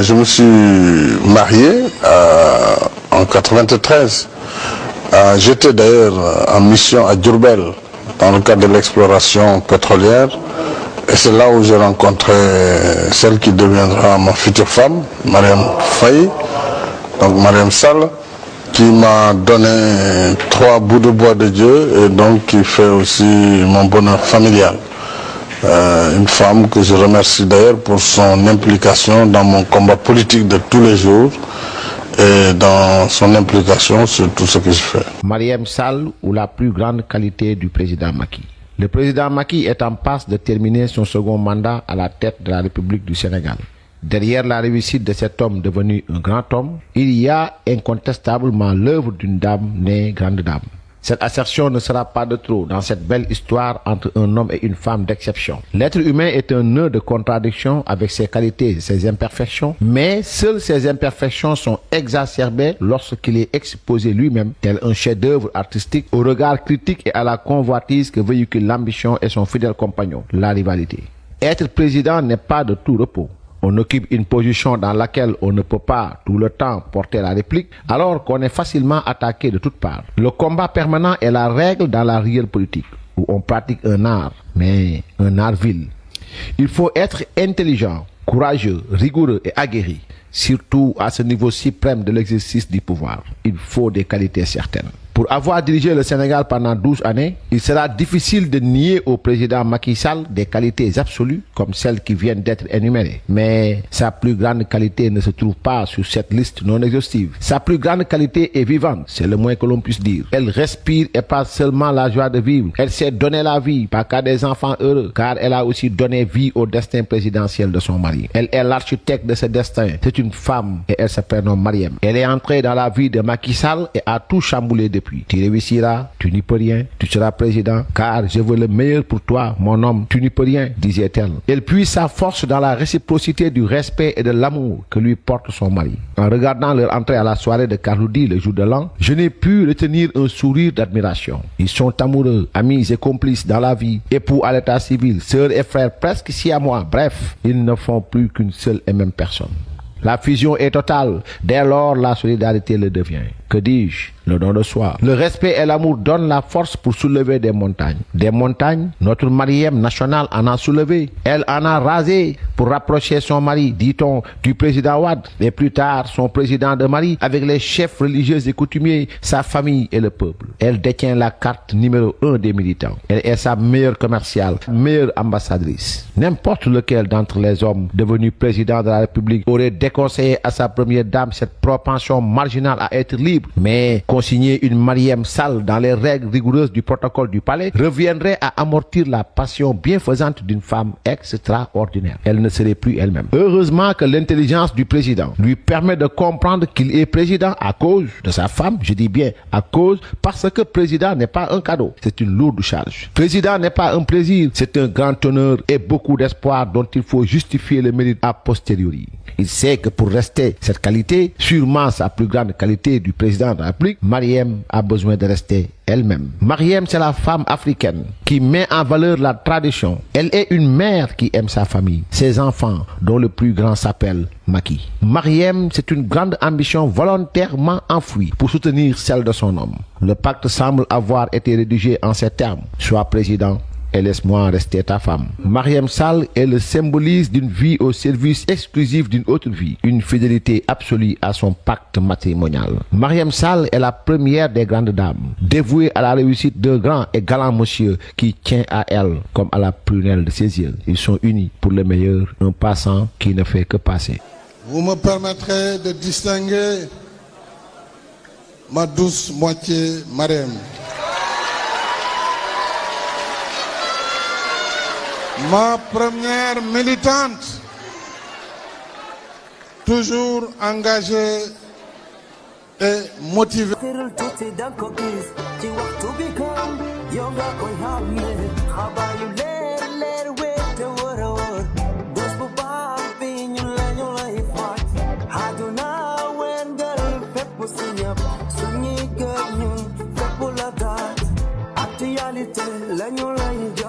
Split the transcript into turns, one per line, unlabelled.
Je me suis marié en 93. J'étais d'ailleurs en mission à Diourbel dans le cadre de l'exploration pétrolière. Et c'est là où j'ai rencontré celle qui deviendra ma future femme, Mariam Faye, donc Mariam Sall, qui m'a donné 3 bouts de bois de Dieu et donc qui fait aussi mon bonheur familial. Une femme que je remercie d'ailleurs pour son implication dans mon combat politique de tous les jours et dans son implication sur tout ce que je fais.
Mariam Sall, ou la plus grande qualité du président Macky. Le président Macky est en passe de terminer son second mandat à la tête de la République du Sénégal. Derrière la réussite de cet homme devenu un grand homme, il y a incontestablement l'œuvre d'une dame née grande dame. Cette assertion ne sera pas de trop dans cette belle histoire entre un homme et une femme d'exception. L'être humain est un nœud de contradiction avec ses qualités et ses imperfections, mais seules ces imperfections sont exacerbées lorsqu'il est exposé lui-même, tel un chef-d'œuvre artistique, au regard critique et à la convoitise que véhicule l'ambition et son fidèle compagnon, la rivalité. Être président n'est pas de tout repos. On occupe une position dans laquelle on ne peut pas tout le temps porter la réplique, alors qu'on est facilement attaqué de toutes parts. Le combat permanent est la règle dans la réelle politique, où on pratique un art, mais un art vil. Il faut être intelligent, courageux, rigoureux et aguerri, surtout à ce niveau suprême de l'exercice du pouvoir. Il faut des qualités certaines. Pour avoir dirigé le Sénégal pendant 12 années, il sera difficile de nier au président Macky Sall des qualités absolues comme celles qui viennent d'être énumérées. Mais sa plus grande qualité ne se trouve pas sur cette liste non exhaustive. Sa plus grande qualité est vivante, c'est le moins que l'on puisse dire. Elle respire et pas seulement la joie de vivre. Elle sait donner la vie, pas qu'à des enfants heureux, car elle a aussi donné vie au destin présidentiel de son mari. Elle est l'architecte de ce destin. C'est une femme et elle se prénomme Mariam. Elle est entrée dans la vie de Macky Sall et a tout chamboulé depuis. Tu réussiras, tu n'y peux rien, tu seras président, car je veux le meilleur pour toi, mon homme, tu n'y peux rien, disait-elle. Elle puise sa force dans la réciprocité du respect et de l'amour que lui porte son mari. En regardant leur entrée à la soirée de Carloudi le jour de l'an, je n'ai pu retenir un sourire d'admiration. Ils sont amoureux, amis et complices dans la vie, époux à l'état civil, sœurs et frères presque siamois, bref, ils ne font plus qu'une seule et même personne. La fusion est totale, dès lors la solidarité le devient. Que dis-je? Le don de soi. Le respect et l'amour donnent la force pour soulever des montagnes. Des montagnes, notre Mariam nationale en a soulevé. Elle en a rasé pour rapprocher son mari, dit-on, du président Wade. Et plus tard, son président de Mali, avec les chefs religieux et coutumiers, sa famille et le peuple. Elle détient la carte numéro 1 des militants. Elle est sa meilleure commerciale, meilleure ambassadrice. N'importe lequel d'entre les hommes devenus président de la République aurait déconseillé à sa première dame cette propension marginale à être libre. Mais consigner une Mariam Sall dans les règles rigoureuses du protocole du palais reviendrait à amortir la passion bienfaisante d'une femme extraordinaire. Elle ne serait plus elle-même. Heureusement que l'intelligence du président lui permet de comprendre qu'il est président à cause de sa femme, je dis bien à cause, parce que président n'est pas un cadeau, c'est une lourde charge. Président n'est pas un plaisir, c'est un grand honneur et beaucoup d'espoir dont il faut justifier le mérite a posteriori. Il sait que pour rester cette qualité, sûrement sa plus grande qualité du président de la République, Mariam a besoin de rester elle-même. Mariam, c'est la femme africaine qui met en valeur la tradition. Elle est une mère qui aime sa famille, ses enfants, dont le plus grand s'appelle Macky. Mariam, c'est une grande ambition volontairement enfouie pour soutenir celle de son homme. Le pacte semble avoir été rédigé en ces termes. Sois président et laisse-moi rester ta femme. Mariam Sall est le symbolise d'une vie au service exclusif d'une autre vie, une fidélité absolue à son pacte matrimonial. Mariam Sall est la première des grandes dames, dévouée à la réussite d'un grand et galant monsieur qui tient à elle comme à la prunelle de ses yeux. Ils sont unis pour le meilleur, un passant qui ne fait que passer.
Vous me permettrez de distinguer ma douce moitié Mariam. Ma première militante, toujours engagée et motivée.
lañu lay